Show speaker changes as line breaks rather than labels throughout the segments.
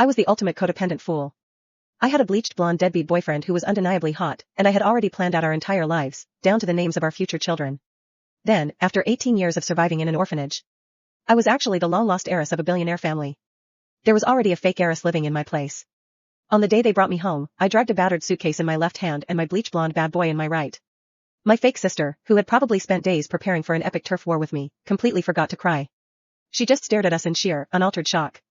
I was the ultimate codependent fool. I had a bleached blonde deadbeat boyfriend who was undeniably hot, and I had already planned out our entire lives, down to the names of our future children. Then, after 18 years of surviving in an orphanage, I was actually the long-lost heiress of a billionaire family. There was already a fake heiress living in my place. On the day they brought me home, I dragged a battered suitcase in my left hand and my bleached blonde bad boy in my right. My fake sister, who had probably spent days preparing for an epic turf war with me, completely forgot to cry. She just stared at us in sheer, unaltered shock.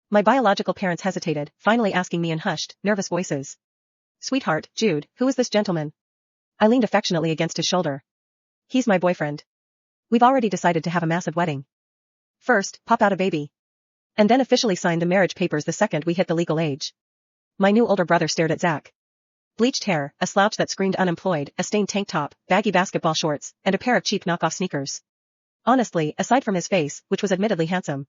My biological parents hesitated, finally asking me in hushed, nervous voices. "Sweetheart, Jude, who is this gentleman?" I leaned affectionately against his shoulder. "He's my boyfriend. We've already decided to have a massive wedding. First, pop out a baby. And then officially sign the marriage papers the second we hit the legal age." My new older brother stared at Zach. Bleached hair, a slouch that screamed unemployed, a stained tank top, baggy basketball shorts, and a pair of cheap knockoff sneakers. Honestly, aside from his face, which was admittedly handsome,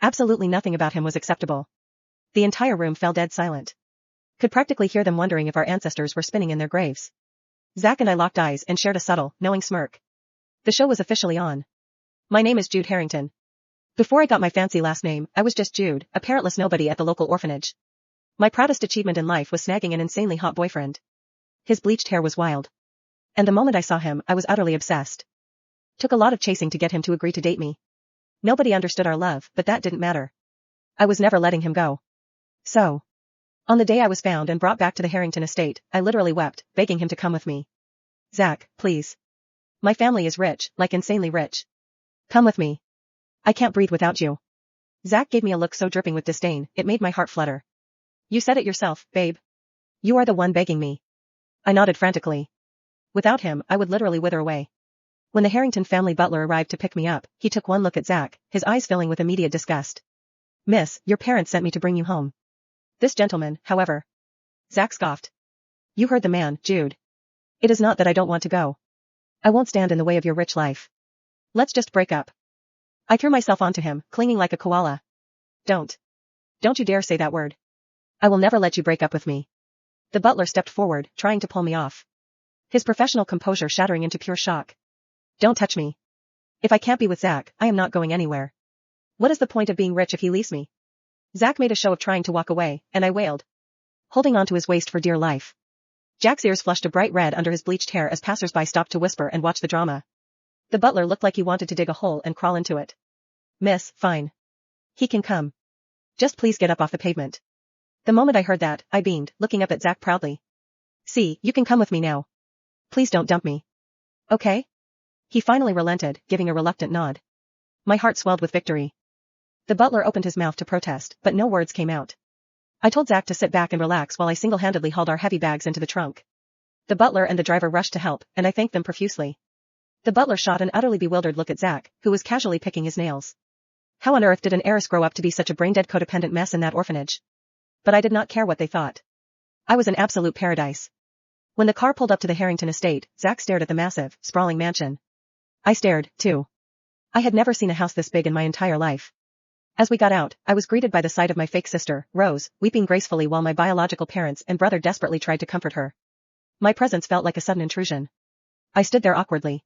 absolutely nothing about him was acceptable. The entire room fell dead silent. Could practically hear them wondering if our ancestors were spinning in their graves. Zach and I locked eyes and shared a subtle, knowing smirk. The show was officially on. My name is Jude Harrington. Before I got my fancy last name, I was just Jude, a parentless nobody at the local orphanage. My proudest achievement in life was snagging an insanely hot boyfriend. His bleached hair was wild. And the moment I saw him, I was utterly obsessed. Took a lot of chasing to get him to agree to date me. Nobody understood our love, but that didn't matter. I was never letting him go. So, on the day I was found and brought back to the Harrington estate, I literally wept, begging him to come with me. "Zach, please. My family is rich, like insanely rich. Come with me. I can't breathe without you." Zach gave me a look so dripping with disdain, it made my heart flutter. "You said it yourself, babe. You are the one begging me." I nodded frantically. Without him, I would literally wither away. When the Harrington family butler arrived to pick me up, he took one look at Zach, his eyes filling with immediate disgust. "Miss, your parents sent me to bring you home. This gentleman, however." Zach scoffed. "You heard the man, Jude. It is not that I don't want to go. I won't stand in the way of your rich life. Let's just break up." I threw myself onto him, clinging like a koala. Don't you dare say that word. I will never let you break up with me." The butler stepped forward, trying to pull me off. His professional composure shattering into pure shock. "Don't touch me. If I can't be with Zach, I am not going anywhere. What is the point of being rich if he leaves me?" Zach made a show of trying to walk away, and I wailed, holding onto his waist for dear life. Jack's ears flushed a bright red under his bleached hair as passers-by stopped to whisper and watch the drama. The butler looked like he wanted to dig a hole and crawl into it. "Miss, fine. He can come. Just please get up off the pavement." The moment I heard that, I beamed, looking up at Zach proudly. "See, you can come with me now. Please don't dump me. Okay?" He finally relented, giving a reluctant nod. My heart swelled with victory. The butler opened his mouth to protest, but no words came out. I told Zach to sit back and relax while I single-handedly hauled our heavy bags into the trunk. The butler and the driver rushed to help, and I thanked them profusely. The butler shot an utterly bewildered look at Zach, who was casually picking his nails. How on earth did an heiress grow up to be such a brain-dead codependent mess in that orphanage? But I did not care what they thought. I was in absolute paradise. When the car pulled up to the Harrington estate, Zach stared at the massive, sprawling mansion. I stared, too. I had never seen a house this big in my entire life. As we got out, I was greeted by the sight of my fake sister, Rose, weeping gracefully while my biological parents and brother desperately tried to comfort her. My presence felt like a sudden intrusion. I stood there awkwardly.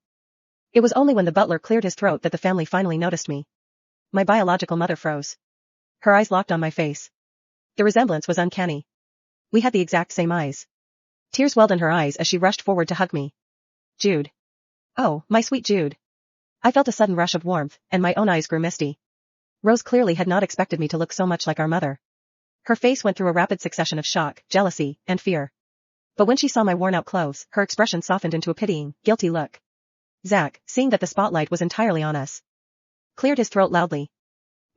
It was only when the butler cleared his throat that the family finally noticed me. My biological mother froze. Her eyes locked on my face. The resemblance was uncanny. We had the exact same eyes. Tears welled in her eyes as she rushed forward to hug me. "Jude. Oh, my sweet Jude." I felt a sudden rush of warmth, and my own eyes grew misty. Rose clearly had not expected me to look so much like our mother. Her face went through a rapid succession of shock, jealousy, and fear. But when she saw my worn-out clothes, her expression softened into a pitying, guilty look. Zach, seeing that the spotlight was entirely on us, cleared his throat loudly.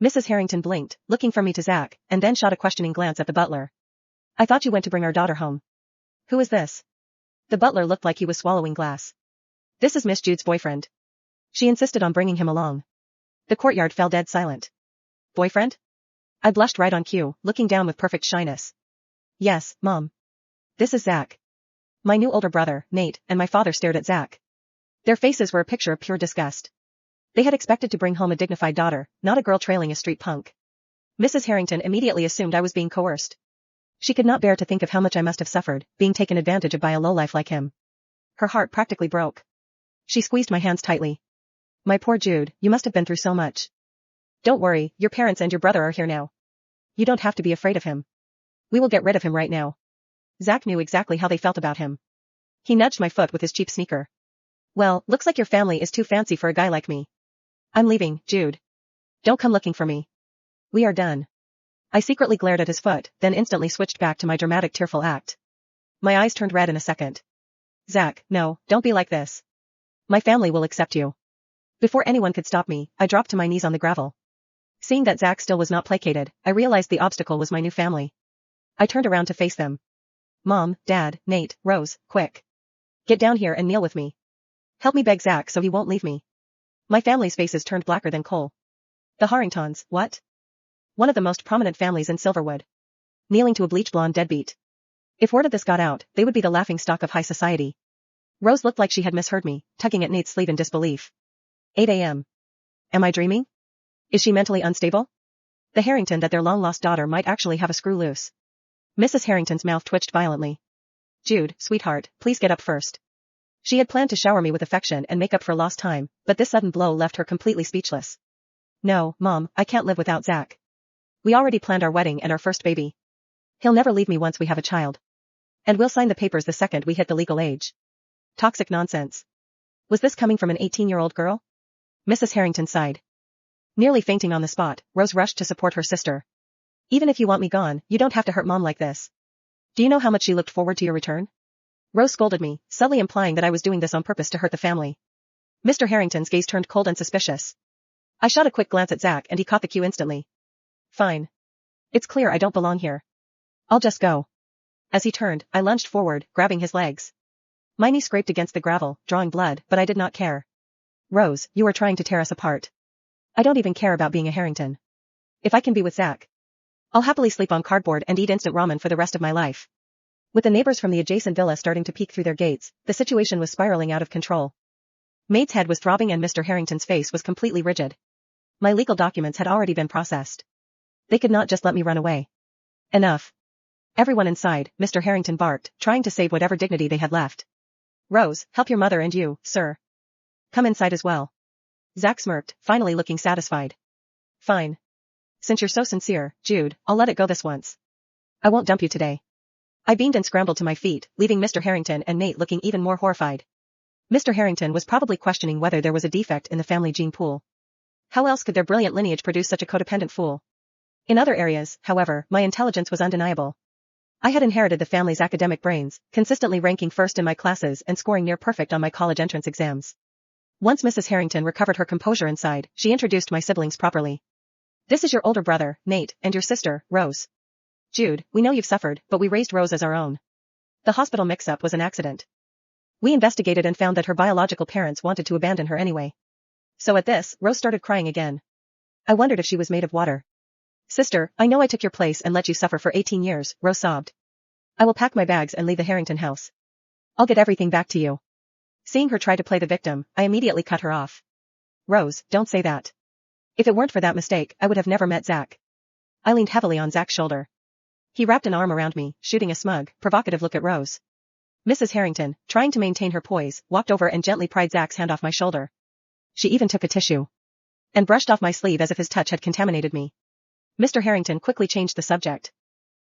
Mrs. Harrington blinked, looking from me to Zach, and then shot a questioning glance at the butler. "I thought you went to bring our daughter home. Who is this?" The butler looked like he was swallowing glass. "This is Miss Jude's boyfriend. She insisted on bringing him along." The courtyard fell dead silent. "Boyfriend?" I blushed right on cue, looking down with perfect shyness. "Yes, Mom. This is Zach." My new older brother, Nate, and my father stared at Zach. Their faces were a picture of pure disgust. They had expected to bring home a dignified daughter, not a girl trailing a street punk. Mrs. Harrington immediately assumed I was being coerced. She could not bear to think of how much I must have suffered, being taken advantage of by a lowlife like him. Her heart practically broke. She squeezed my hands tightly. "My poor Jude, you must have been through so much. Don't worry, your parents and your brother are here now. You don't have to be afraid of him. We will get rid of him right now. Zach knew exactly how they felt about him. He nudged my foot with his cheap sneaker. Well, looks like your family is too fancy for a guy like me. I'm leaving, Jude. Don't come looking for me. We are done. I secretly glared at his foot, then instantly switched back to my dramatic tearful act. My eyes turned red in a second. Zach, no, don't be like this. My family will accept you. Before anyone could stop me, I dropped to my knees on the gravel. Seeing that Zach still was not placated, I realized the obstacle was my new family. I turned around to face them. Mom, Dad, Nate, Rose, quick. Get down here and kneel with me. Help me beg Zach so he won't leave me. My family's faces turned blacker than coal. The Harringtons, what? One of the most prominent families in Silverwood. Kneeling to a bleach blonde deadbeat. If word of this got out, they would be the laughingstock of high society. Rose looked like she had misheard me, tugging at Nate's sleeve in disbelief. 8 a.m. Am I dreaming? Is she mentally unstable? The Harrington that their long-lost daughter might actually have a screw loose. Mrs. Harrington's mouth twitched violently. Jude, sweetheart, please get up first. She had planned to shower me with affection and make up for lost time, but this sudden blow left her completely speechless. No, Mom, I can't live without Zach. We already planned our wedding and our first baby. He'll never leave me once we have a child. And we'll sign the papers the second we hit the legal age. Toxic nonsense. Was this coming from an 18-year-old girl? Mrs. Harrington sighed. Nearly fainting on the spot, Rose rushed to support her sister. Even if you want me gone, you don't have to hurt Mom like this. Do you know how much she looked forward to your return? Rose scolded me, subtly implying that I was doing this on purpose to hurt the family. Mr. Harrington's gaze turned cold and suspicious. I shot a quick glance at Zach and he caught the cue instantly. Fine. It's clear I don't belong here. I'll just go. As he turned, I lunged forward, grabbing his legs. My knee scraped against the gravel, drawing blood, but I did not care. Rose, you are trying to tear us apart. I don't even care about being a Harrington. If I can be with Zach, I'll happily sleep on cardboard and eat instant ramen for the rest of my life. With the neighbors from the adjacent villa starting to peek through their gates, the situation was spiraling out of control. Mate's head was throbbing and Mr. Harrington's face was completely rigid. My legal documents had already been processed. They could not just let me run away. Enough. Everyone inside, Mr. Harrington barked, trying to save whatever dignity they had left. Rose, help your mother and you, sir. Come inside as well. Zach smirked, finally looking satisfied. Fine. Since you're so sincere, Jude, I'll let it go this once. I won't dump you today. I beamed and scrambled to my feet, leaving Mr. Harrington and Nate looking even more horrified. Mr. Harrington was probably questioning whether there was a defect in the family gene pool. How else could their brilliant lineage produce such a codependent fool? In other areas, however, my intelligence was undeniable. I had inherited the family's academic brains, consistently ranking first in my classes and scoring near perfect on my college entrance exams. Once Mrs. Harrington recovered her composure inside, she introduced my siblings properly. This is your older brother, Nate, and your sister, Rose. Jude, we know you've suffered, but we raised Rose as our own. The hospital mix-up was an accident. We investigated and found that her biological parents wanted to abandon her anyway. So at this, Rose started crying again. I wondered if she was made of water. Sister, I know I took your place and let you suffer for 18 years, Rose sobbed. I will pack my bags and leave the Harrington house. I'll get everything back to you. Seeing her try to play the victim, I immediately cut her off. Rose, don't say that. If it weren't for that mistake, I would have never met Zach. I leaned heavily on Zach's shoulder. He wrapped an arm around me, shooting a smug, provocative look at Rose. Mrs. Harrington, trying to maintain her poise, walked over and gently pried Zach's hand off my shoulder. She even took a tissue and brushed off my sleeve as if his touch had contaminated me. Mr. Harrington quickly changed the subject.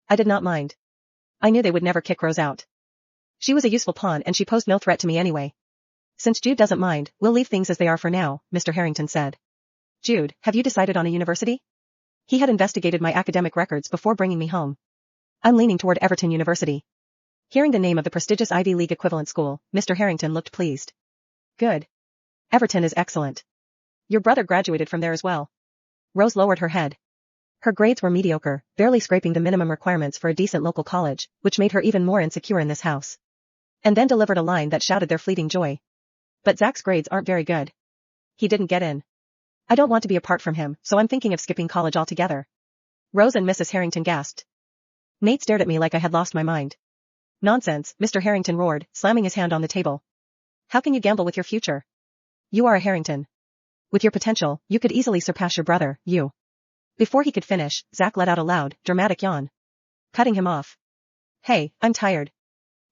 I did not mind. I knew they would never kick Rose out. She was a useful pawn and she posed no threat to me anyway. Since Jude doesn't mind, we'll leave things as they are for now, Mr. Harrington said. Jude, have you decided on a university? He had investigated my academic records before bringing me home. I'm leaning toward Everton University. Hearing the name of the prestigious Ivy League equivalent school, Mr. Harrington looked pleased. Good. Everton is excellent. Your brother graduated from there as well. Rose lowered her head. Her grades were mediocre, barely scraping the minimum requirements for a decent local college, which made her even more insecure in this house. And then delivered a line that shouted their fleeting joy. But Zach's grades aren't very good. He didn't get in. I don't want to be apart from him, so I'm thinking of skipping college altogether. Rose and Mrs. Harrington gasped. Nate stared at me like I had lost my mind. Nonsense, Mr. Harrington roared, slamming his hand on the table. How can you gamble with your future? You are a Harrington. With your potential, you could easily surpass your brother, you. Before he could finish, Zach let out a loud, dramatic yawn. Cutting him off. Hey, I'm tired.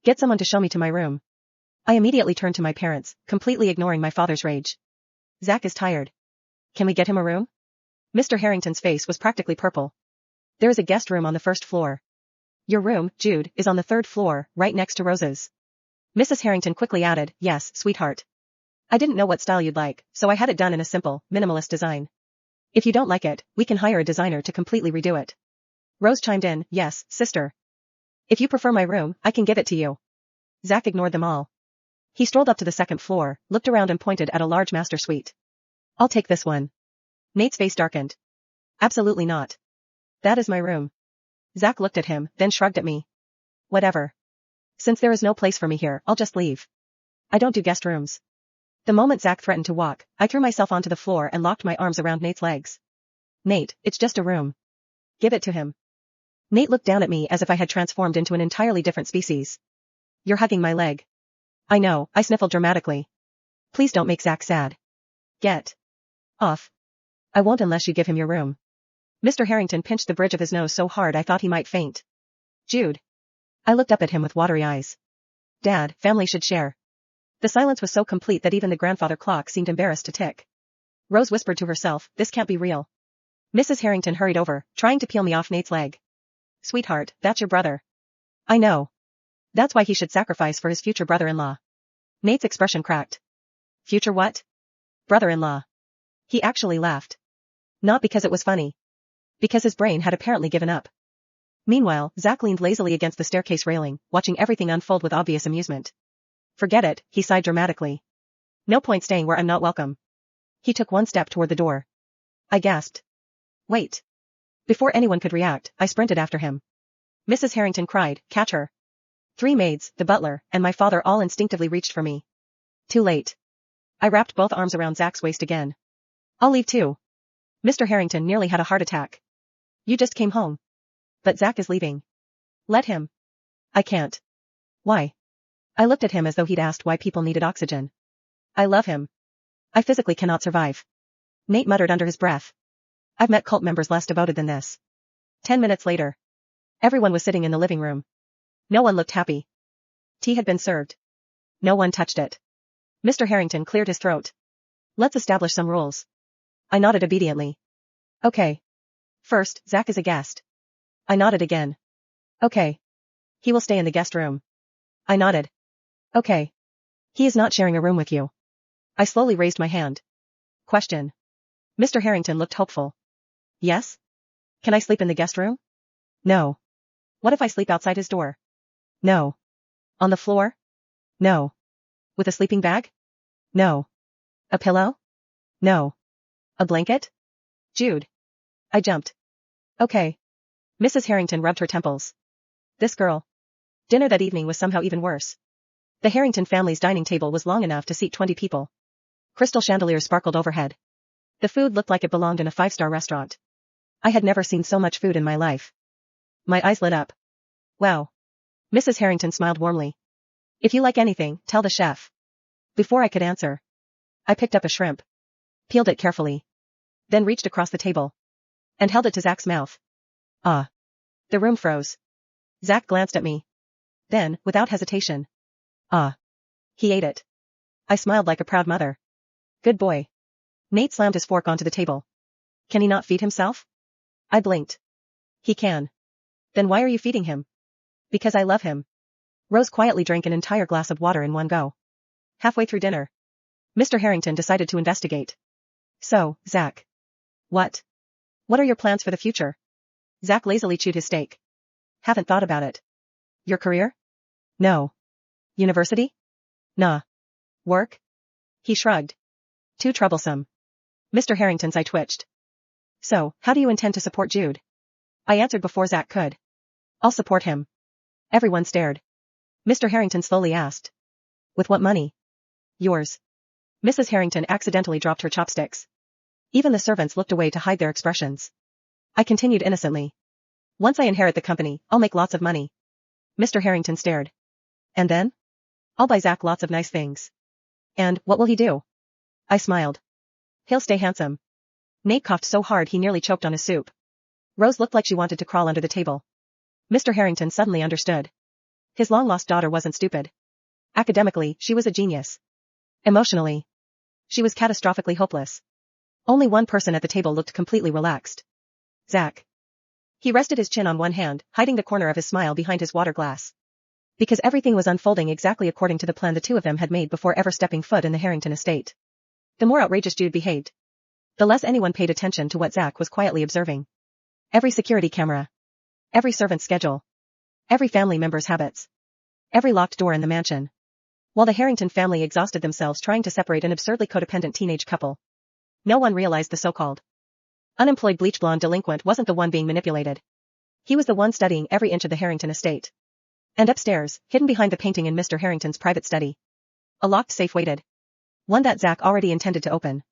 Get someone to show me to my room. I immediately turned to my parents, completely ignoring my father's rage. Zach is tired. Can we get him a room? Mr. Harrington's face was practically purple. There is a guest room on the first floor. Your room, Jude, is on the third floor, right next to Rose's. Mrs. Harrington quickly added, yes, sweetheart. I didn't know what style you'd like, so I had it done in a simple, minimalist design. If you don't like it, we can hire a designer to completely redo it. Rose chimed in, yes, sister. If you prefer my room, I can give it to you. Zach ignored them all. He strolled up to the second floor, looked around and pointed at a large master suite. I'll take this one. Nate's face darkened. Absolutely not. That is my room. Zach looked at him, then shrugged at me. Whatever. Since there is no place for me here, I'll just leave. I don't do guest rooms. The moment Zach threatened to walk, I threw myself onto the floor and locked my arms around Nate's legs. Nate, it's just a room. Give it to him. Nate looked down at me as if I had transformed into an entirely different species. You're hugging my leg. I know, I sniffled dramatically. Please don't make Zach sad. Get off. I won't unless you give him your room. Mr. Harrington pinched the bridge of his nose so hard I thought he might faint. Jude. I looked up at him with watery eyes. Dad, family should share. The silence was so complete that even the grandfather clock seemed embarrassed to tick. Rose whispered to herself, this can't be real. Mrs. Harrington hurried over, trying to peel me off Nate's leg. Sweetheart, that's your brother. I know. That's why he should sacrifice for his future brother-in-law. Nate's expression cracked. Future what? Brother-in-law. He actually laughed. Not because it was funny. Because his brain had apparently given up. Meanwhile, Zach leaned lazily against the staircase railing, watching everything unfold with obvious amusement. Forget it, he sighed dramatically. No point staying where I'm not welcome. He took one step toward the door. I gasped. Wait. Before anyone could react, I sprinted after him. Mrs. Harrington cried, catch her. 3 maids, the butler, and my father all instinctively reached for me. Too late. I wrapped both arms around Zach's waist again. I'll leave too. Mr. Harrington nearly had a heart attack. You just came home. But Zach is leaving. Let him. I can't. Why? I looked at him as though he'd asked why people needed oxygen. I love him. I physically cannot survive. Nate muttered under his breath. I've met cult members less devoted than this. 10 minutes later. Everyone was sitting in the living room. No one looked happy. Tea had been served. No one touched it. Mr. Harrington cleared his throat. Let's establish some rules. I nodded obediently. Okay. First, Zach is a guest. I nodded again. Okay. He will stay in the guest room. I nodded. Okay. He is not sharing a room with you. I slowly raised my hand. Question. Mr. Harrington looked hopeful. Yes? Can I sleep in the guest room? No. What if I sleep outside his door? No. On the floor? No. With a sleeping bag? No. A pillow? No. A blanket? Jude. I jumped. Okay. Mrs. Harrington rubbed her temples. This girl. Dinner that evening was somehow even worse. The Harrington family's dining table was long enough to seat 20 people. Crystal chandeliers sparkled overhead. The food looked like it belonged in a 5-star restaurant. I had never seen so much food in my life. My eyes lit up. Wow. Mrs. Harrington smiled warmly. If you like anything, tell the chef. Before I could answer, I picked up a shrimp. Peeled it carefully. Then reached across the table. And held it to Zach's mouth. Ah. The room froze. Zach glanced at me. Then, without hesitation. Ah. He ate it. I smiled like a proud mother. Good boy. Nate slammed his fork onto the table. Can he not feed himself? I blinked. He can. Then why are you feeding him? Because I love him. Rose quietly drank an entire glass of water in one go. Halfway through dinner, Mr. Harrington decided to investigate. So, Zach. What? What are your plans for the future? Zach lazily chewed his steak. Haven't thought about it. Your career? No. University? Nah. Work? He shrugged. Too troublesome. Mr. Harrington's eye twitched. So, how do you intend to support Jude? I answered before Zach could. I'll support him. Everyone stared. Mr. Harrington slowly asked. With what money? Yours. Mrs. Harrington accidentally dropped her chopsticks. Even the servants looked away to hide their expressions. I continued innocently. Once I inherit the company, I'll make lots of money. Mr. Harrington stared. And then? I'll buy Zach lots of nice things. And, what will he do? I smiled. He'll stay handsome. Nate coughed so hard he nearly choked on his soup. Rose looked like she wanted to crawl under the table. Mr. Harrington suddenly understood. His long-lost daughter wasn't stupid. Academically, she was a genius. Emotionally, she was catastrophically hopeless. Only one person at the table looked completely relaxed. Zach. He rested his chin on one hand, hiding the corner of his smile behind his water glass. Because everything was unfolding exactly according to the plan the two of them had made before ever stepping foot in the Harrington estate. The more outrageous Jude behaved, the less anyone paid attention to what Zach was quietly observing. Every security camera. Every servant's schedule. Every family member's habits. Every locked door in the mansion. While the Harrington family exhausted themselves trying to separate an absurdly codependent teenage couple, no one realized the so-called unemployed bleach blonde delinquent wasn't the one being manipulated. He was the one studying every inch of the Harrington estate. And upstairs, hidden behind the painting in Mr. Harrington's private study, a locked safe waited. One that Zach already intended to open.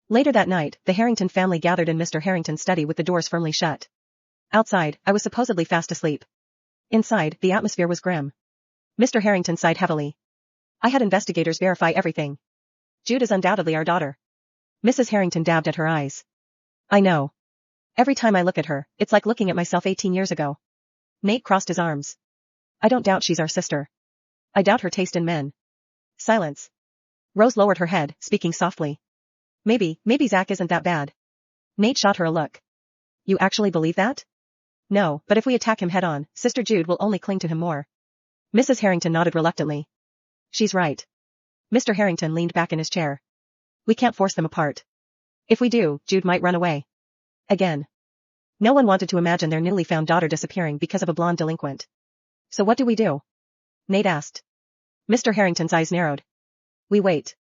Later that night, the Harrington family gathered in Mr. Harrington's study with the doors firmly shut. Outside, I was supposedly fast asleep. Inside, the atmosphere was grim. Mr. Harrington sighed heavily. I had investigators verify everything. Jude is undoubtedly our daughter. Mrs. Harrington dabbed at her eyes. I know. Every time I look at her, it's like looking at myself 18 years ago. Nate crossed his arms. I don't doubt she's our sister. I doubt her taste in men. Silence. Rose lowered her head, speaking softly. Maybe Zach isn't that bad. Nate shot her a look. You actually believe that? No, but if we attack him head-on, Sister Jude will only cling to him more. Mrs. Harrington nodded reluctantly. She's right. Mr. Harrington leaned back in his chair. We can't force them apart. If we do, Jude might run away. Again. No one wanted to imagine their newly found daughter disappearing because of a blonde delinquent. So what do we do? Nate asked. Mr. Harrington's eyes narrowed. We wait.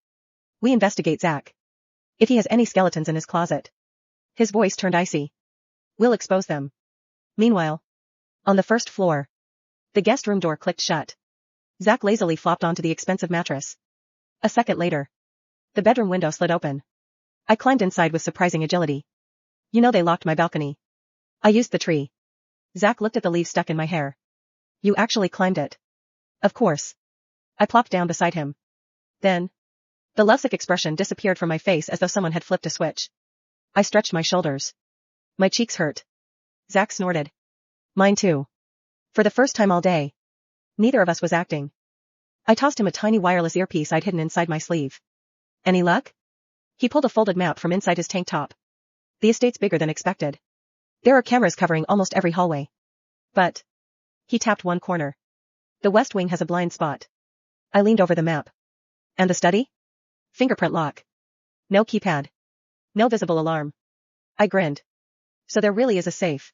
We investigate Zach. If he has any skeletons in his closet. His voice turned icy. We'll expose them. Meanwhile, on the first floor, the guest room door clicked shut. Zach lazily flopped onto the expensive mattress. A second later, the bedroom window slid open. I climbed inside with surprising agility. You know they locked my balcony. I used the tree. Zach looked at the leaves stuck in my hair. You actually climbed it. Of course. I plopped down beside him. Then, the lovesick expression disappeared from my face as though someone had flipped a switch. I stretched my shoulders. My cheeks hurt. Zach snorted. Mine too. For the first time all day, neither of us was acting. I tossed him a tiny wireless earpiece I'd hidden inside my sleeve. Any luck? He pulled a folded map from inside his tank top. The estate's bigger than expected. There are cameras covering almost every hallway. But, he tapped one corner. The west wing has a blind spot. I leaned over the map. And the study? Fingerprint lock. No keypad. No visible alarm. I grinned. So there really is a safe.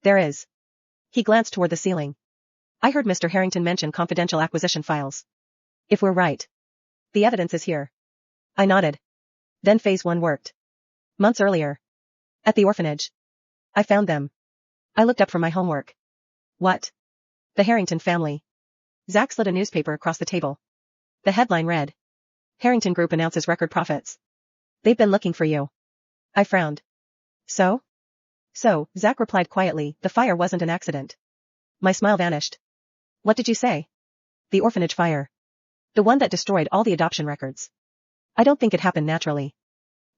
There is. He glanced toward the ceiling. I heard Mr. Harrington mention confidential acquisition files. If we're right. The evidence is here. I nodded. Then phase 1 worked. Months earlier. At the orphanage. I found them. I looked up from my homework. What? The Harrington family. Zach slid a newspaper across the table. The headline read. Harrington Group announces record profits. They've been looking for you. I frowned. So? So, Zach replied quietly, the fire wasn't an accident. My smile vanished. What did you say? The orphanage fire. The one that destroyed all the adoption records. I don't think it happened naturally.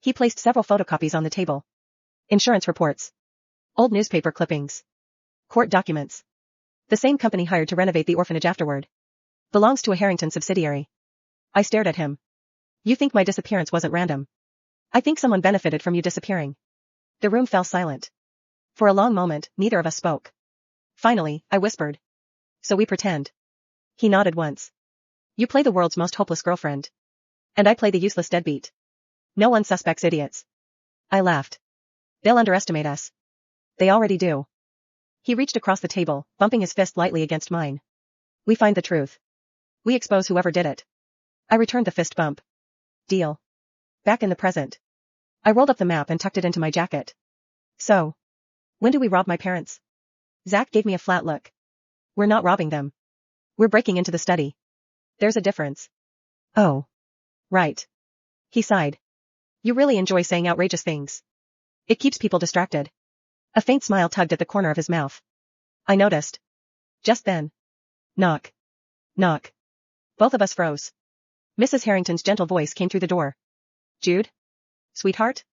He placed several photocopies on the table. Insurance reports. Old newspaper clippings. Court documents. The same company hired to renovate the orphanage afterward. Belongs to a Harrington subsidiary. I stared at him. You think my disappearance wasn't random? I think someone benefited from you disappearing. The room fell silent. For a long moment, neither of us spoke. Finally, I whispered. So we pretend. He nodded once. You play the world's most hopeless girlfriend. And I play the useless deadbeat. No one suspects idiots. I laughed. They'll underestimate us. They already do. He reached across the table, bumping his fist lightly against mine. We find the truth. We expose whoever did it. I returned the fist bump. Deal. Back in the present. I rolled up the map and tucked it into my jacket. So. When do we rob my parents? Zach gave me a flat look. We're not robbing them. We're breaking into the study. There's a difference. Oh. Right. He sighed. You really enjoy saying outrageous things. It keeps people distracted. A faint smile tugged at the corner of his mouth. I noticed. Just then. Knock. Knock. Both of us froze. Mrs. Harrington's gentle voice came through the door. Jude? Sweetheart?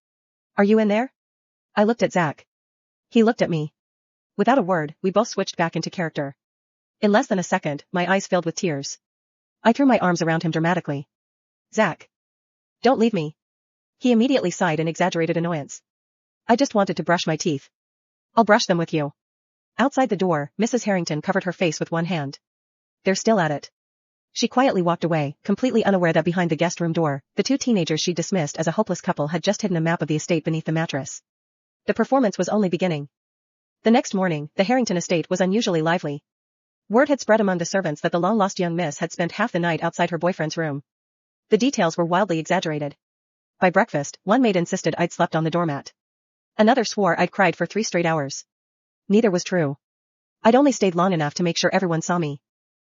Are you in there? I looked at Zach. He looked at me. Without a word, we both switched back into character. In less than a second, my eyes filled with tears. I threw my arms around him dramatically. Zach. Don't leave me. He immediately sighed in exaggerated annoyance. I just wanted to brush my teeth. I'll brush them with you. Outside the door, Mrs. Harrington covered her face with one hand. They're still at it. She quietly walked away, completely unaware that behind the guest room door, the two teenagers she dismissed as a hopeless couple had just hidden a map of the estate beneath the mattress. The performance was only beginning. The next morning, the Harrington estate was unusually lively. Word had spread among the servants that the long-lost young miss had spent half the night outside her boyfriend's room. The details were wildly exaggerated. By breakfast, one maid insisted I'd slept on the doormat. Another swore I'd cried for 3 straight hours. Neither was true. I'd only stayed long enough to make sure everyone saw me.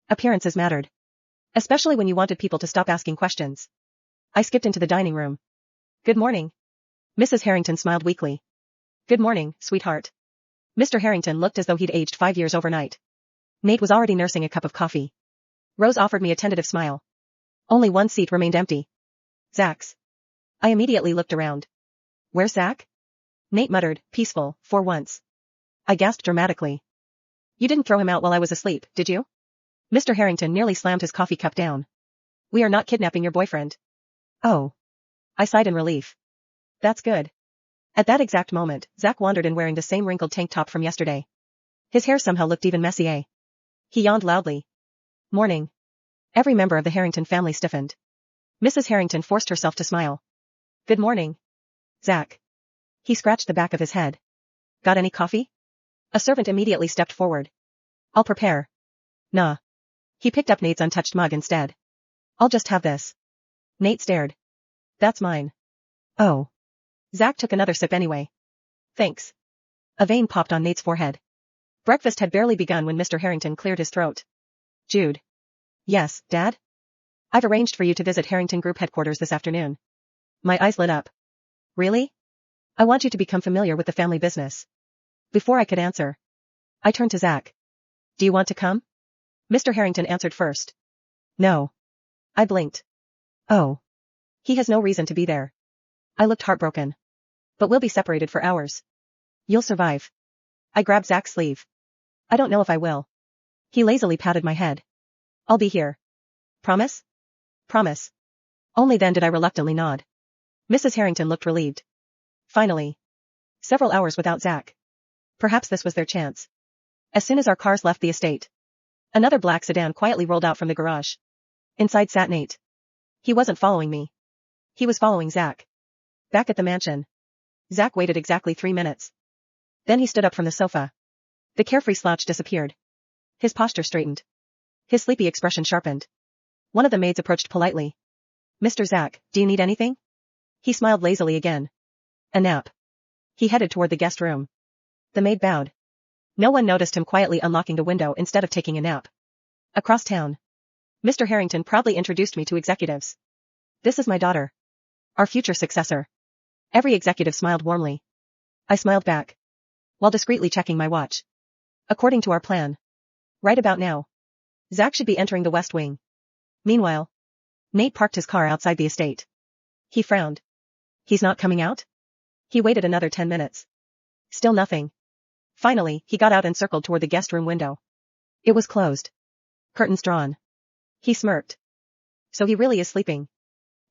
Appearances mattered. Especially when you wanted people to stop asking questions. I skipped into the dining room. Good morning. Mrs. Harrington smiled weakly. Good morning, sweetheart. Mr. Harrington looked as though he'd aged 5 years overnight. Nate was already nursing a cup of coffee. Rose offered me a tentative smile. Only one seat remained empty. Zach's. I immediately looked around. Where's Zach? Nate muttered, peaceful, for once. I gasped dramatically. You didn't throw him out while I was asleep, did you? Mr. Harrington nearly slammed his coffee cup down. We are not kidnapping your boyfriend. Oh. I sighed in relief. That's good. At that exact moment, Zach wandered in wearing the same wrinkled tank top from yesterday. His hair somehow looked even messier. He yawned loudly. Morning. Every member of the Harrington family stiffened. Mrs. Harrington forced herself to smile. Good morning. Zach. He scratched the back of his head. Got any coffee? A servant immediately stepped forward. I'll prepare. Nah. He picked up Nate's untouched mug instead. I'll just have this. Nate stared. That's mine. Oh. Zach took another sip anyway. Thanks. A vein popped on Nate's forehead. Breakfast had barely begun when Mr. Harrington cleared his throat. Jude. Yes, Dad? I've arranged for you to visit Harrington Group headquarters this afternoon. My eyes lit up. Really? I want you to become familiar with the family business. Before I could answer, I turned to Zach. Do you want to come? Mr. Harrington answered first. No. I blinked. Oh. He has no reason to be there. I looked heartbroken. But we'll be separated for hours. You'll survive. I grabbed Zach's sleeve. I don't know if I will. He lazily patted my head. I'll be here. Promise? Promise. Only then did I reluctantly nod. Mrs. Harrington looked relieved. Finally. Several hours without Zach. Perhaps this was their chance. As soon as our cars left the estate, another black sedan quietly rolled out from the garage. Inside sat Nate. He wasn't following me. He was following Zach. Back at the mansion, Zach waited exactly 3 minutes. Then he stood up from the sofa. The carefree slouch disappeared. His posture straightened. His sleepy expression sharpened. One of the maids approached politely. Mr. Zach, do you need anything? He smiled lazily again. A nap. He headed toward the guest room. The maid bowed. No one noticed him quietly unlocking the window instead of taking a nap. Across town, Mr. Harrington proudly introduced me to executives. This is my daughter. Our future successor. Every executive smiled warmly. I smiled back, while discreetly checking my watch. According to our plan, right about now, Zach should be entering the West Wing. Meanwhile, Nate parked his car outside the estate. He frowned. He's not coming out? He waited another 10 minutes. Still nothing. Finally, he got out and circled toward the guest room window. It was closed. Curtains drawn. He smirked. So he really is sleeping.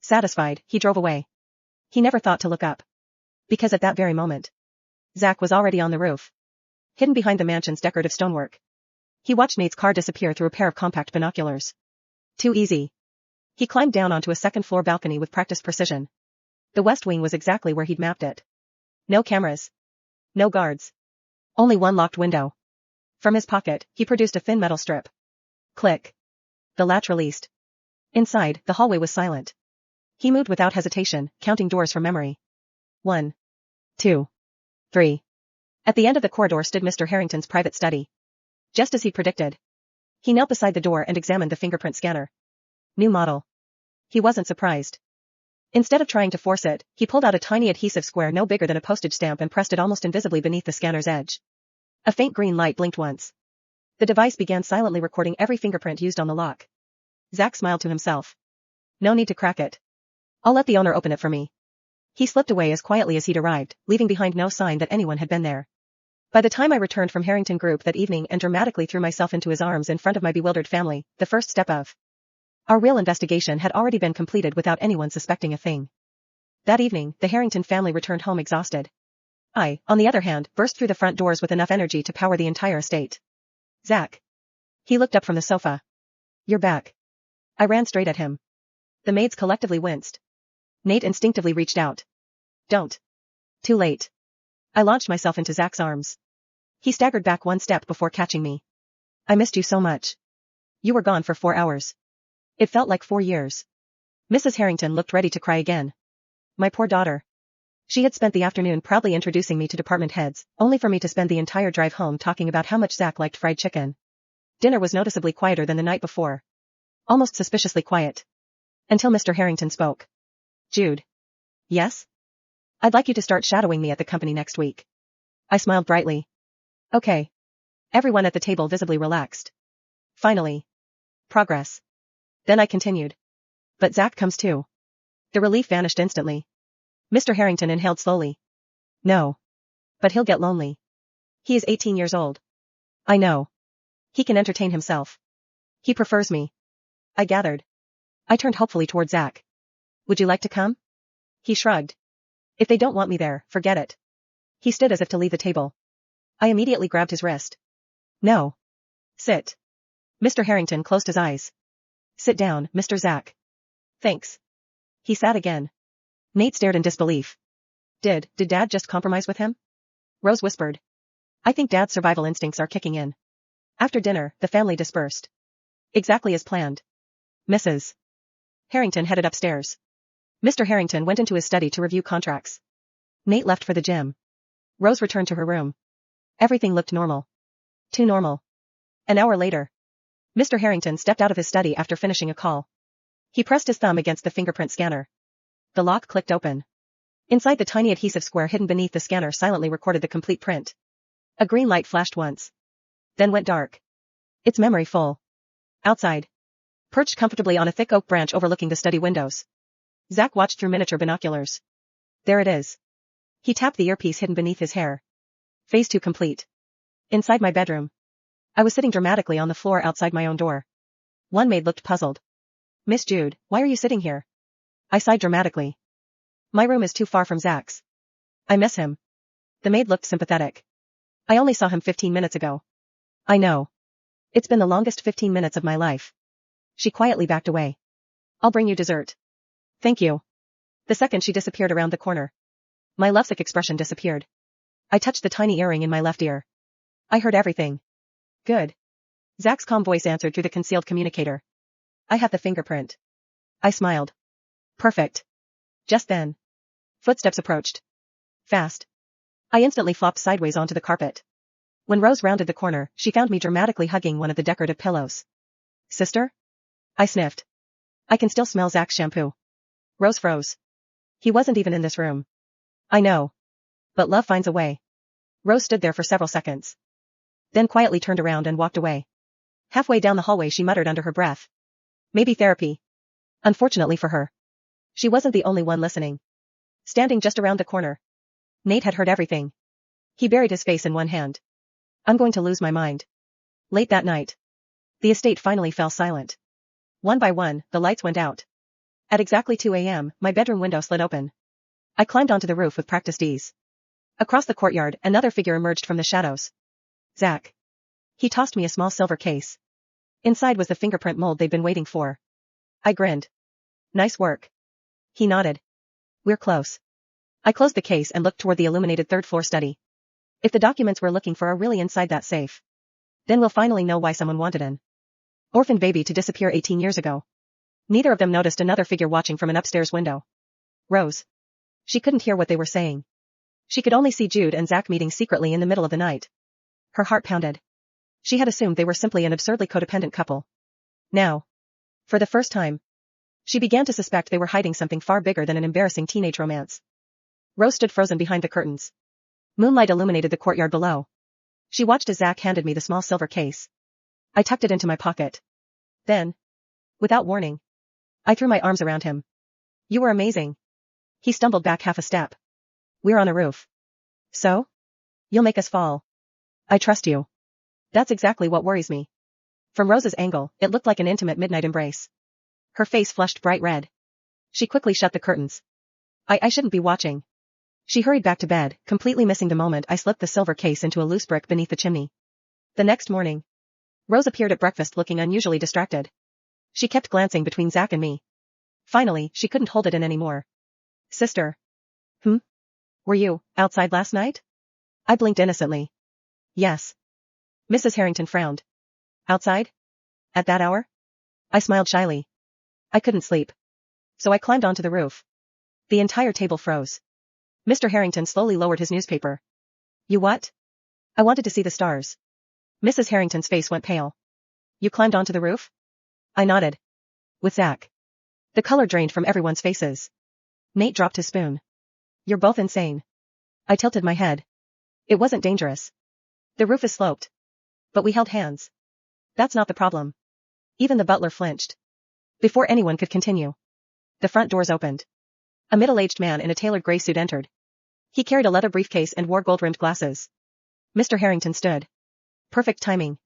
Satisfied, he drove away. He never thought to look up. Because at that very moment, Zach was already on the roof, hidden behind the mansion's decorative stonework. He watched Nate's car disappear through a pair of compact binoculars. Too easy. He climbed down onto a second-floor balcony with practiced precision. The West Wing was exactly where he'd mapped it. No cameras. No guards. Only one locked window. From his pocket, he produced a thin metal strip. Click. The latch released. Inside, the hallway was silent. He moved without hesitation, counting doors from memory. 1, 2, 3. At the end of the corridor stood Mr. Harrington's private study. Just as he predicted. He knelt beside the door and examined the fingerprint scanner. New model. He wasn't surprised. Instead of trying to force it, he pulled out a tiny adhesive square no bigger than a postage stamp and pressed it almost invisibly beneath the scanner's edge. A faint green light blinked once. The device began silently recording every fingerprint used on the lock. Zach smiled to himself. No need to crack it. I'll let the owner open it for me. He slipped away as quietly as he'd arrived, leaving behind no sign that anyone had been there. By the time I returned from Harrington Group that evening and dramatically threw myself into his arms in front of my bewildered family, the first step of our real investigation had already been completed without anyone suspecting a thing. That evening, the Harrington family returned home exhausted. I, on the other hand, burst through the front doors with enough energy to power the entire estate. Zach. He looked up from the sofa. You're back. I ran straight at him. The maids collectively winced. Nate instinctively reached out. Don't. Too late. I launched myself into Zach's arms. He staggered back one step before catching me. I missed you so much. You were gone for 4 hours. It felt like 4 years. Mrs. Harrington looked ready to cry again. My poor daughter. She had spent the afternoon proudly introducing me to department heads, only for me to spend the entire drive home talking about how much Zach liked fried chicken. Dinner was noticeably quieter than the night before. Almost suspiciously quiet. Until Mr. Harrington spoke. Jude. Yes? I'd like you to start shadowing me at the company next week. I smiled brightly. Okay. Everyone at the table visibly relaxed. Finally. Progress. Then I continued. But Zach comes too. The relief vanished instantly. Mr. Harrington inhaled slowly. No. But he'll get lonely. He is 18 years old. I know. He can entertain himself. He prefers me. I gathered. I turned hopefully toward Zach. Would you like to come? He shrugged. If they don't want me there, forget it. He stood as if to leave the table. I immediately grabbed his wrist. No. Sit. Mr. Harrington closed his eyes. Sit down, Mr. Zach. Thanks. He sat again. Nate stared in disbelief. Did Dad just compromise with him? Rose whispered. I think Dad's survival instincts are kicking in. After dinner, the family dispersed. Exactly as planned. Mrs. Harrington headed upstairs. Mr. Harrington went into his study to review contracts. Nate left for the gym. Rose returned to her room. Everything looked normal. Too normal. An hour later. Mr. Harrington stepped out of his study after finishing a call. He pressed his thumb against the fingerprint scanner. The lock clicked open. Inside the tiny adhesive square hidden beneath the scanner silently recorded the complete print. A green light flashed once. Then went dark. Its memory full. Outside. Perched comfortably on a thick oak branch overlooking the study windows. Zach watched through miniature binoculars. There it is. He tapped the earpiece hidden beneath his hair. Phase 2 complete. Inside my bedroom. I was sitting dramatically on the floor outside my own door. One maid looked puzzled. Miss Jude, why are you sitting here? I sighed dramatically. My room is too far from Zach's. I miss him. The maid looked sympathetic. I only saw him 15 minutes ago. I know. It's been the longest 15 minutes of my life. She quietly backed away. I'll bring you dessert. Thank you. The second she disappeared around the corner. My lovesick expression disappeared. I touched the tiny earring in my left ear. I heard everything. Good. Zach's calm voice answered through the concealed communicator. I have the fingerprint. I smiled. Perfect. Just then. Footsteps approached. Fast. I instantly flopped sideways onto the carpet. When Rose rounded the corner, she found me dramatically hugging one of the decorative pillows. Sister? I sniffed. I can still smell Zach's shampoo. Rose froze. He wasn't even in this room. I know. But love finds a way. Rose stood there for several seconds. Then quietly turned around and walked away. Halfway down the hallway she muttered under her breath. Maybe therapy. Unfortunately for her. She wasn't the only one listening. Standing just around the corner. Nate had heard everything. He buried his face in one hand. I'm going to lose my mind. Late that night. The estate finally fell silent. One by one, the lights went out. At exactly 2 a.m., my bedroom window slid open. I climbed onto the roof with practiced ease. Across the courtyard, another figure emerged from the shadows. Zach. He tossed me a small silver case. Inside was the fingerprint mold they'd been waiting for. I grinned. Nice work. He nodded. We're close. I closed the case and looked toward the illuminated third-floor study. If the documents we're looking for are really inside that safe, then we'll finally know why someone wanted an orphaned baby to disappear 18 years ago. Neither of them noticed another figure watching from an upstairs window. Rose. She couldn't hear what they were saying. She could only see Jude and Zach meeting secretly in the middle of the night. Her heart pounded. She had assumed they were simply an absurdly codependent couple. Now, for the first time, she began to suspect they were hiding something far bigger than an embarrassing teenage romance. Rose stood frozen behind the curtains. Moonlight illuminated the courtyard below. She watched as Zach handed me the small silver case. I tucked it into my pocket. Then, without warning, I threw my arms around him. You were amazing. He stumbled back half a step. We're on a roof. So? You'll make us fall. I trust you. That's exactly what worries me. From Rose's angle, it looked like an intimate midnight embrace. Her face flushed bright red. She quickly shut the curtains. I shouldn't be watching. She hurried back to bed, completely missing the moment I slipped the silver case into a loose brick beneath the chimney. The next morning, Rose appeared at breakfast looking unusually distracted. She kept glancing between Zach and me. Finally, she couldn't hold it in anymore. Sister. Were you outside last night? I blinked innocently. Yes. Mrs. Harrington frowned. Outside? At that hour? I smiled shyly. I couldn't sleep. So I climbed onto the roof. The entire table froze. Mr. Harrington slowly lowered his newspaper. You what? I wanted to see the stars. Mrs. Harrington's face went pale. You climbed onto the roof? I nodded. With Zach. The color drained from everyone's faces. Nate dropped his spoon. You're both insane. I tilted my head. It wasn't dangerous. The roof is sloped. But we held hands. That's not the problem. Even the butler flinched. Before anyone could continue, the front doors opened. A middle-aged man in a tailored gray suit entered. He carried a leather briefcase and wore gold-rimmed glasses. Mr. Harrington stood. Perfect timing.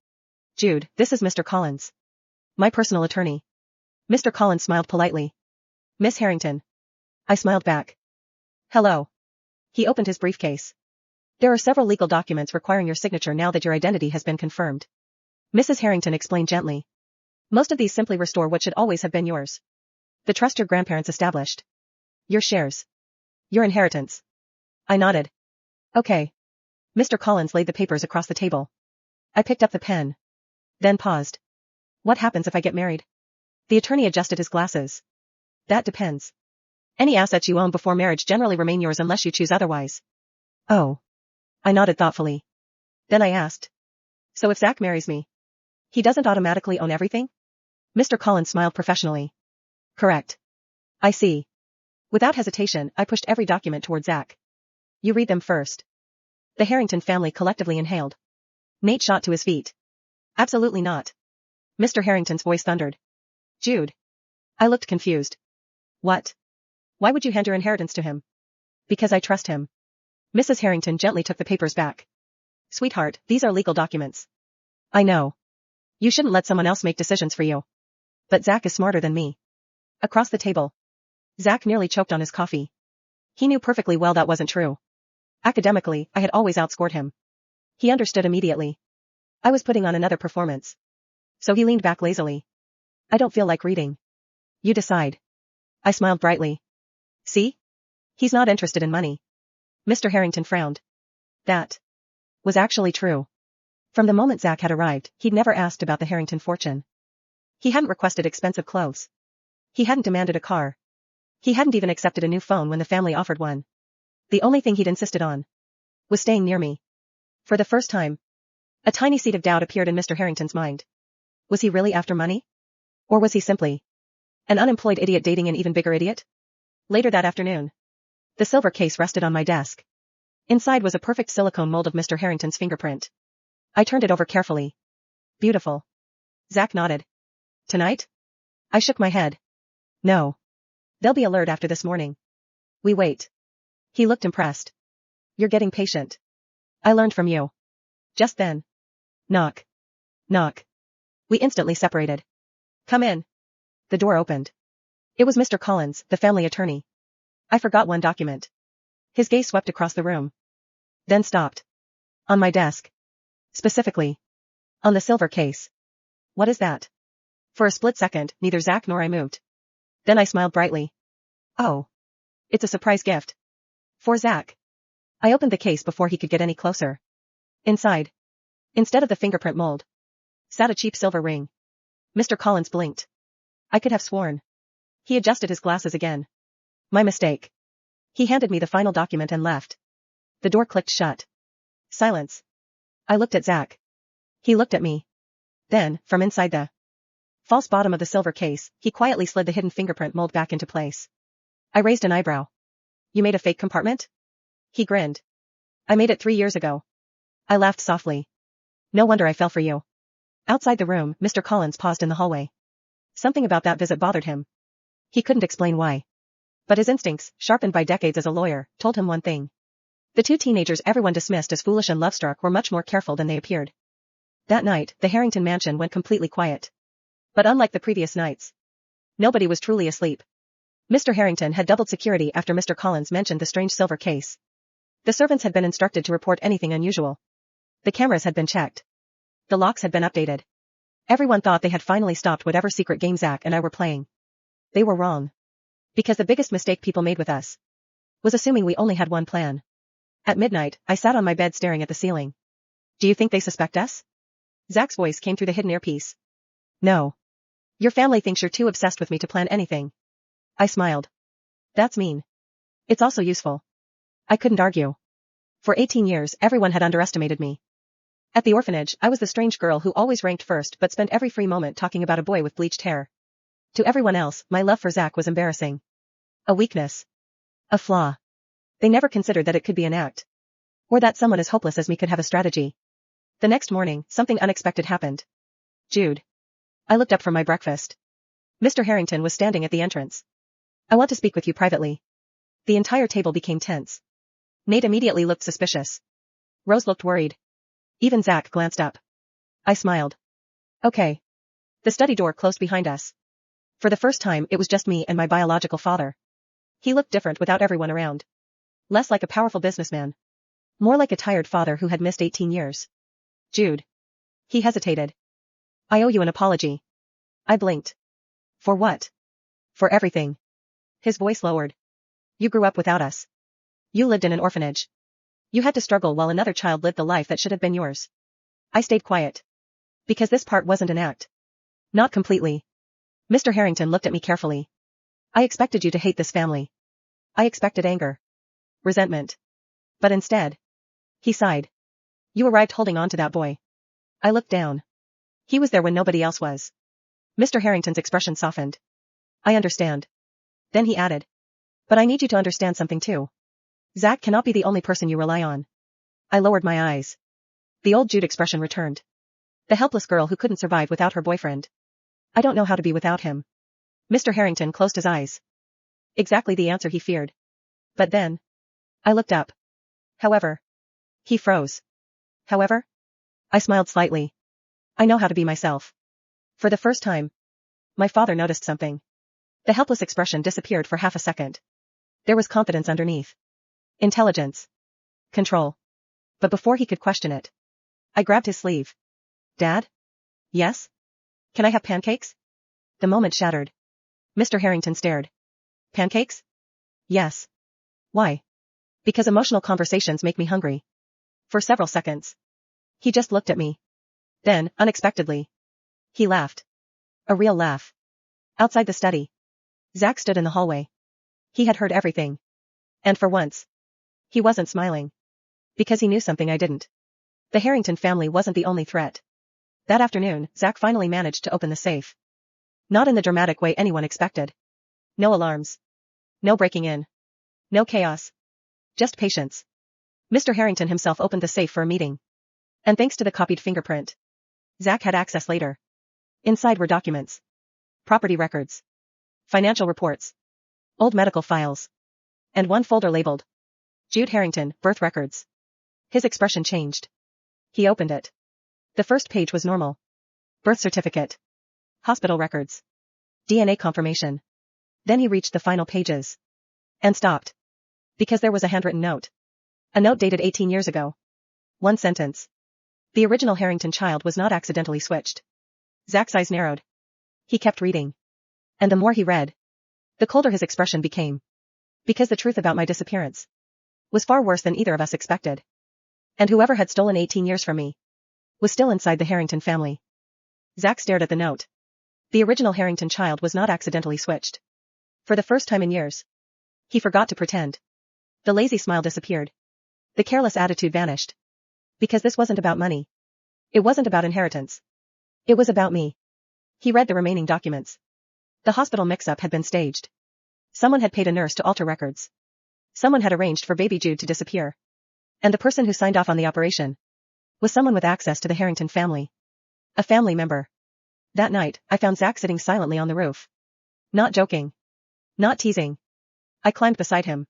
Jude, this is Mr. Collins. My personal attorney. Mr. Collins smiled politely. Miss Harrington. I smiled back. Hello. He opened his briefcase. There are several legal documents requiring your signature now that your identity has been confirmed. Mrs. Harrington explained gently. Most of these simply restore what should always have been yours. The trust your grandparents established. Your shares. Your inheritance. I nodded. Okay. Mr. Collins laid the papers across the table. I picked up the pen. Then paused. What happens if I get married? The attorney adjusted his glasses. That depends. Any assets you own before marriage generally remain yours unless you choose otherwise. Oh. I nodded thoughtfully. Then I asked. So if Zach marries me, he doesn't automatically own everything? Mr. Collins smiled professionally. Correct. I see. Without hesitation, I pushed every document toward Zach. You read them first. The Harrington family collectively inhaled. Nate shot to his feet. Absolutely not. Mr. Harrington's voice thundered. Jude. I looked confused. What? Why would you hand your inheritance to him? Because I trust him. Mrs. Harrington gently took the papers back. Sweetheart, these are legal documents. I know. You shouldn't let someone else make decisions for you. But Zach is smarter than me. Across the table. Zach nearly choked on his coffee. He knew perfectly well that wasn't true. Academically, I had always outscored him. He understood immediately. I was putting on another performance. So he leaned back lazily. I don't feel like reading. You decide. I smiled brightly. See? He's not interested in money. Mr. Harrington frowned. That was actually true. From the moment Zach had arrived, he'd never asked about the Harrington fortune. He hadn't requested expensive clothes. He hadn't demanded a car. He hadn't even accepted a new phone when the family offered one. The only thing he'd insisted on was staying near me. For the first time, a tiny seed of doubt appeared in Mr. Harrington's mind. Was he really after money? Or was he simply an unemployed idiot dating an even bigger idiot? Later that afternoon, the silver case rested on my desk. Inside was a perfect silicone mold of Mr. Harrington's fingerprint. I turned it over carefully. Beautiful. Zach nodded. Tonight? I shook my head. No. They'll be alert after this morning. We wait. He looked impressed. You're getting patient. I learned from you. Just then. Knock. Knock. We instantly separated. Come in. The door opened. It was Mr. Collins, the family attorney. I forgot one document. His gaze swept across the room. Then stopped. On my desk. Specifically. On the silver case. What is that? For a split second, neither Zach nor I moved. Then I smiled brightly. Oh. It's a surprise gift. For Zach. I opened the case before he could get any closer. Inside, instead of the fingerprint mold, sat a cheap silver ring. Mr. Collins blinked. I could have sworn. He adjusted his glasses again. My mistake. He handed me the final document and left. The door clicked shut. Silence. I looked at Zach. He looked at me. Then, from inside the false bottom of the silver case, he quietly slid the hidden fingerprint mold back into place. I raised an eyebrow. You made a fake compartment? He grinned. I made it 3 years ago. I laughed softly. No wonder I fell for you. Outside the room, Mr. Collins paused in the hallway. Something about that visit bothered him. He couldn't explain why. But his instincts, sharpened by decades as a lawyer, told him one thing. The two teenagers everyone dismissed as foolish and love-struck were much more careful than they appeared. That night, the Harrington mansion went completely quiet. But unlike the previous nights, nobody was truly asleep. Mr. Harrington had doubled security after Mr. Collins mentioned the strange silver case. The servants had been instructed to report anything unusual. The cameras had been checked. The locks had been updated. Everyone thought they had finally stopped whatever secret game Zach and I were playing. They were wrong. Because the biggest mistake people made with us was assuming we only had one plan. At midnight, I sat on my bed staring at the ceiling. Do you think they suspect us? Zach's voice came through the hidden earpiece. No. Your family thinks you're too obsessed with me to plan anything. I smiled. That's mean. It's also useful. I couldn't argue. For 18 years, everyone had underestimated me. At the orphanage, I was the strange girl who always ranked first but spent every free moment talking about a boy with bleached hair. To everyone else, my love for Zach was embarrassing. A weakness. A flaw. They never considered that it could be an act. Or that someone as hopeless as me could have a strategy. The next morning, something unexpected happened. Jude. I looked up from my breakfast. Mr. Harrington was standing at the entrance. I want to speak with you privately. The entire table became tense. Nate immediately looked suspicious. Rose looked worried. Even Zach glanced up. I smiled. Okay. The study door closed behind us. For the first time, it was just me and my biological father. He looked different without everyone around. Less like a powerful businessman. More like a tired father who had missed 18 years. Jude. He hesitated. I owe you an apology. I blinked. For what? For everything. His voice lowered. You grew up without us. You lived in an orphanage. You had to struggle while another child lived the life that should have been yours. I stayed quiet. Because this part wasn't an act. Not completely. Mr. Harrington looked at me carefully. I expected you to hate this family. I expected anger. Resentment. But instead. He sighed. You arrived holding on to that boy. I looked down. He was there when nobody else was. Mr. Harrington's expression softened. I understand. Then he added. But I need you to understand something too. Zach cannot be the only person you rely on. I lowered my eyes. The old Jude expression returned. The helpless girl who couldn't survive without her boyfriend. I don't know how to be without him. Mr. Harrington closed his eyes. Exactly the answer he feared. But then. I looked up. However. He froze. However? I smiled slightly. I know how to be myself. For the first time. My father noticed something. The helpless expression disappeared for half a second. There was confidence underneath. Intelligence. Control. But before he could question it. I grabbed his sleeve. Dad? Yes? Can I have pancakes? The moment shattered. Mr. Harrington stared. Pancakes? Yes. Why? Because emotional conversations make me hungry. For several seconds. He just looked at me. Then, unexpectedly. He laughed. A real laugh. Outside the study. Zach stood in the hallway. He had heard everything. And for once. He wasn't smiling. Because he knew something I didn't. The Harrington family wasn't the only threat. That afternoon, Zach finally managed to open the safe. Not in the dramatic way anyone expected. No alarms. No breaking in. No chaos. Just patience. Mr. Harrington himself opened the safe for a meeting. And thanks to the copied fingerprint. Zach had access later. Inside were documents. Property records. Financial reports. Old medical files. And one folder labeled. Jude Harrington, birth records. His expression changed. He opened it. The first page was normal. Birth certificate. Hospital records. DNA confirmation. Then he reached the final pages. And stopped. Because there was a handwritten note. A note dated 18 years ago. One sentence. The original Harrington child was not accidentally switched. Zach's eyes narrowed. He kept reading. And the more he read, the colder his expression became. Because the truth about my disappearance was far worse than either of us expected. And whoever had stolen 18 years from me was still inside the Harrington family. Zach stared at the note. The original Harrington child was not accidentally switched. For the first time in years. He forgot to pretend. The lazy smile disappeared. The careless attitude vanished. Because this wasn't about money. It wasn't about inheritance. It was about me. He read the remaining documents. The hospital mix-up had been staged. Someone had paid a nurse to alter records. Someone had arranged for baby Jude to disappear. And the person who signed off on the operation was someone with access to the Harrington family. A family member. That night, I found Zach sitting silently on the roof. Not joking. Not teasing. I climbed beside him.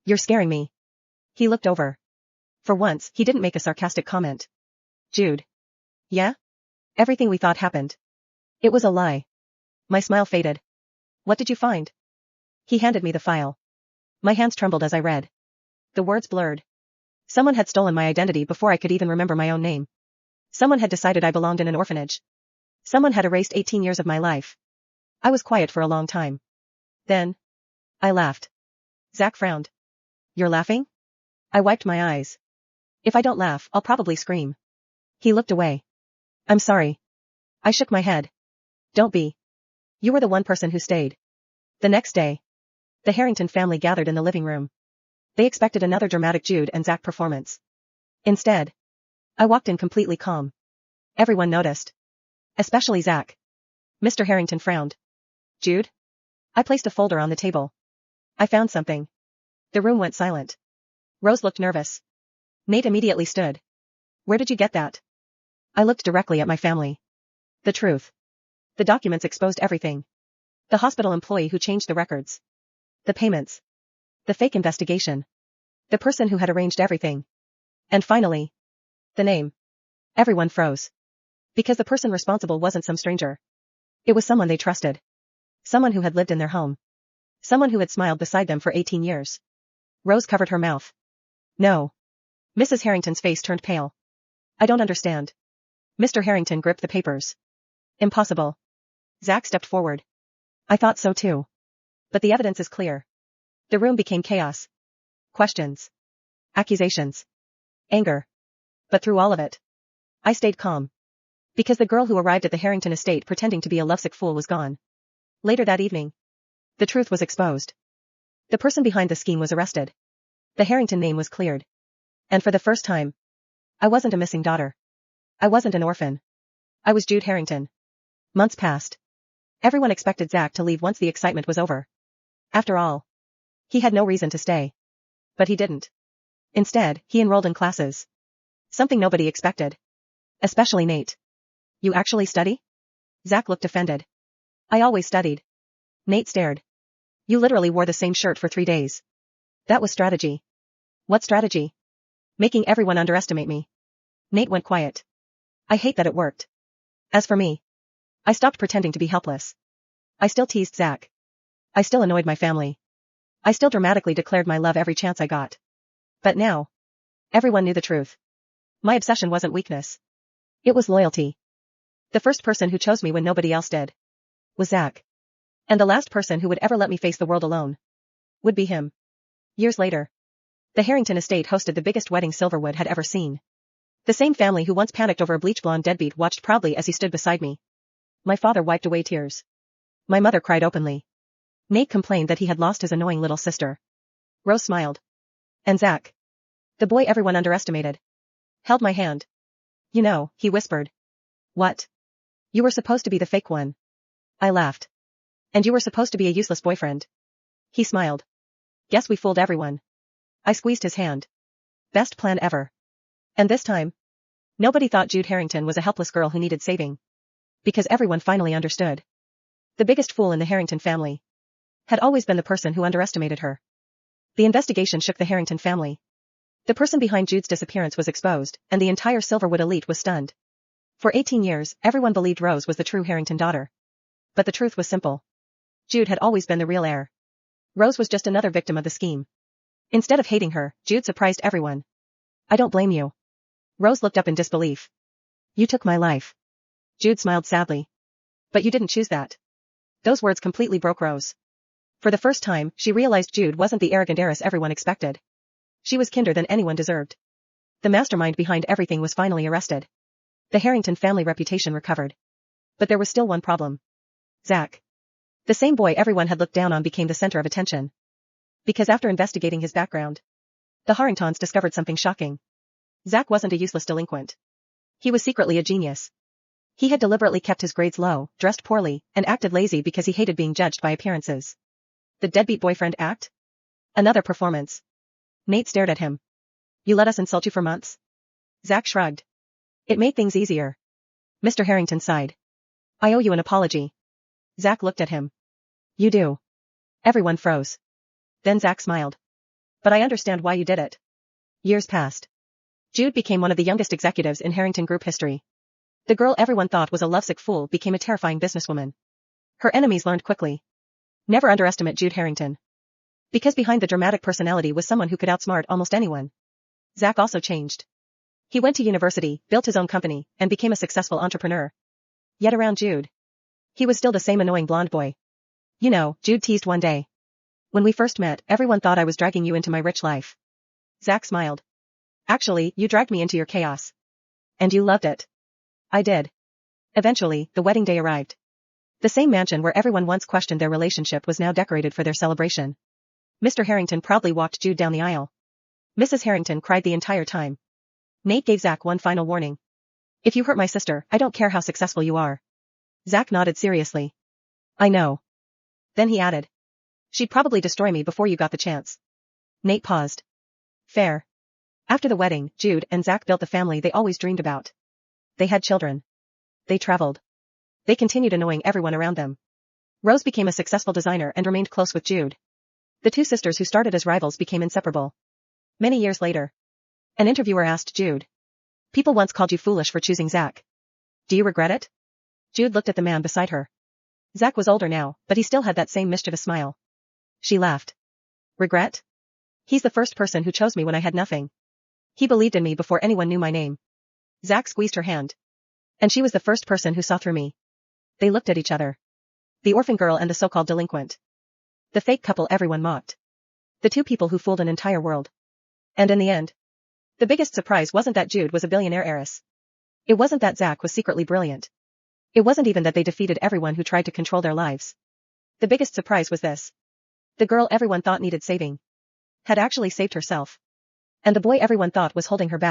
You're scaring me. He looked over. For once, he didn't make a sarcastic comment. Jude. Yeah? Everything we thought happened. It was a lie. My smile faded. What did you find? He handed me the file. My hands trembled as I read. The words blurred. Someone had stolen my identity before I could even remember my own name. Someone had decided I belonged in an orphanage. Someone had erased 18 years of my life. I was quiet for a long time. Then, I laughed. Zach frowned. You're laughing? I wiped my eyes. If I don't laugh, I'll probably scream. He looked away. I'm sorry. I shook my head. Don't be. You were the one person who stayed. The next day, the Harrington family gathered in the living room. They expected another dramatic Jude and Zach performance. Instead, I walked in completely calm. Everyone noticed. Especially Zach. Mr. Harrington frowned. Jude? I placed a folder on the table. I found something. The room went silent. Rose looked nervous. Nate immediately stood. Where did you get that? I looked directly at my family. The truth. The documents exposed everything. The hospital employee who changed the records. The payments. The fake investigation. The person who had arranged everything. And finally, the name. Everyone froze. Because the person responsible wasn't some stranger. It was someone they trusted. Someone who had lived in their home. Someone who had smiled beside them for 18 years. Rose covered her mouth. No. Mrs. Harrington's face turned pale. I don't understand. Mr. Harrington gripped the papers. Impossible. Zach stepped forward. I thought so too. But the evidence is clear. The room became chaos. Questions. Accusations. Anger. But through all of it, I stayed calm. Because the girl who arrived at the Harrington estate pretending to be a lovesick fool was gone. Later that evening, the truth was exposed. The person behind the scheme was arrested. The Harrington name was cleared. And for the first time, I wasn't a missing daughter. I wasn't an orphan. I was Jude Harrington. Months passed. Everyone expected Zach to leave once the excitement was over. After all, he had no reason to stay. But he didn't. Instead, he enrolled in classes. Something nobody expected. Especially Nate. You actually study? Zach looked offended. I always studied. Nate stared. You literally wore the same shirt for 3 days. That was strategy. What strategy? Making everyone underestimate me. Nate went quiet. I hate that it worked. As for me, I stopped pretending to be helpless. I still teased Zach. I still annoyed my family. I still dramatically declared my love every chance I got. But now, everyone knew the truth. My obsession wasn't weakness. It was loyalty. The first person who chose me when nobody else did was Zach. And the last person who would ever let me face the world alone would be him. Years later, the Harrington estate hosted the biggest wedding Silverwood had ever seen. The same family who once panicked over a bleach blonde deadbeat watched proudly as he stood beside me. My father wiped away tears. My mother cried openly. Nate complained that he had lost his annoying little sister. Rose smiled. And Zach, the boy everyone underestimated, held my hand. You know, he whispered. What? You were supposed to be the fake one. I laughed. And you were supposed to be a useless boyfriend. He smiled. Guess we fooled everyone. I squeezed his hand. Best plan ever. And this time, nobody thought Jude Harrington was a helpless girl who needed saving. Because everyone finally understood. The biggest fool in the Harrington family had always been the person who underestimated her. The investigation shook the Harrington family. The person behind Jude's disappearance was exposed, and the entire Silverwood elite was stunned. For 18 years, everyone believed Rose was the true Harrington daughter. But the truth was simple. Jude had always been the real heir. Rose was just another victim of the scheme. Instead of hating her, Jude surprised everyone. I don't blame you. Rose looked up in disbelief. You took my life. Jude smiled sadly. But you didn't choose that. Those words completely broke Rose. For the first time, she realized Jude wasn't the arrogant heiress everyone expected. She was kinder than anyone deserved. The mastermind behind everything was finally arrested. The Harrington family reputation recovered. But there was still one problem. Zach. The same boy everyone had looked down on became the center of attention. Because after investigating his background, the Harringtons discovered something shocking. Zach wasn't a useless delinquent. He was secretly a genius. He had deliberately kept his grades low, dressed poorly, and acted lazy because he hated being judged by appearances. The deadbeat boyfriend act? Another performance. Nate stared at him. You let us insult you for months? Zach shrugged. It made things easier. Mr. Harrington sighed. I owe you an apology. Zach looked at him. You do. Everyone froze. Then Zach smiled. But I understand why you did it. Years passed. Jude became one of the youngest executives in Harrington Group history. The girl everyone thought was a lovesick fool became a terrifying businesswoman. Her enemies learned quickly. Never underestimate Jude Harrington. Because behind the dramatic personality was someone who could outsmart almost anyone. Zach also changed. He went to university, built his own company, and became a successful entrepreneur. Yet around Jude, he was still the same annoying blonde boy. You know, Jude teased one day. When we first met, everyone thought I was dragging you into my rich life. Zach smiled. Actually, you dragged me into your chaos. And you loved it. I did. Eventually, the wedding day arrived. The same mansion where everyone once questioned their relationship was now decorated for their celebration. Mr. Harrington proudly walked Jude down the aisle. Mrs. Harrington cried the entire time. Nate gave Zach one final warning. If you hurt my sister, I don't care how successful you are. Zach nodded seriously. I know. Then he added. She'd probably destroy me before you got the chance. Nate paused. Fair. After the wedding, Jude and Zach built the family they always dreamed about. They had children. They traveled. They continued annoying everyone around them. Rose became a successful designer and remained close with Jude. The two sisters who started as rivals became inseparable. Many years later, an interviewer asked Jude. People once called you foolish for choosing Zach. Do you regret it? Jude looked at the man beside her. Zach was older now, but he still had that same mischievous smile. She laughed. Regret? He's the first person who chose me when I had nothing. He believed in me before anyone knew my name. Zach squeezed her hand. And she was the first person who saw through me. They looked at each other. The orphan girl and the so-called delinquent. The fake couple everyone mocked. The two people who fooled an entire world. And in the end, the biggest surprise wasn't that Jude was a billionaire heiress. It wasn't that Zach was secretly brilliant. It wasn't even that they defeated everyone who tried to control their lives. The biggest surprise was this. The girl everyone thought needed saving had actually saved herself. And the boy everyone thought was holding her back